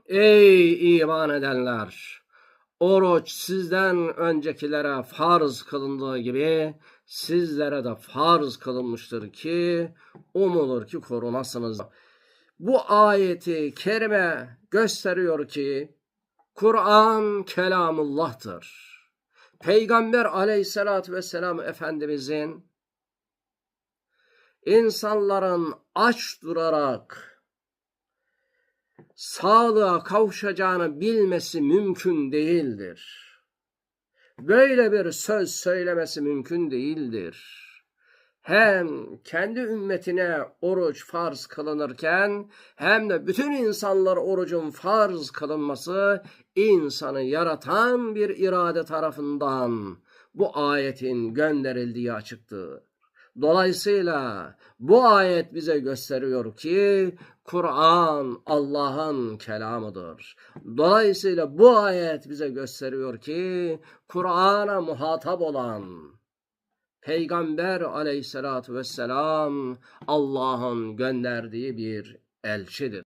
Ey iman edenler! Oruç sizden öncekilere farz kılındığı gibi sizlere de farz kılınmıştır ki umulur ki korunasınız. Bu ayeti kerime gösteriyor ki Kur'an kelamullah'tır. Peygamber aleyhissalatü vesselam Efendimizin insanların aç durarak sağlığa kavuşacağını bilmesi mümkün değildir. Böyle bir söz söylemesi mümkün değildir. Hem kendi ümmetine oruç farz kılınırken hem de bütün insanlar orucun farz kılınması insanı yaratan bir irade tarafından bu ayetin gönderildiği açıktır. Dolayısıyla bu ayet bize gösteriyor ki Kur'an Allah'ın kelamıdır. Dolayısıyla bu ayet bize gösteriyor ki Kur'an'a muhatap olan Peygamber aleyhissalatü vesselam Allah'ın gönderdiği bir elçidir.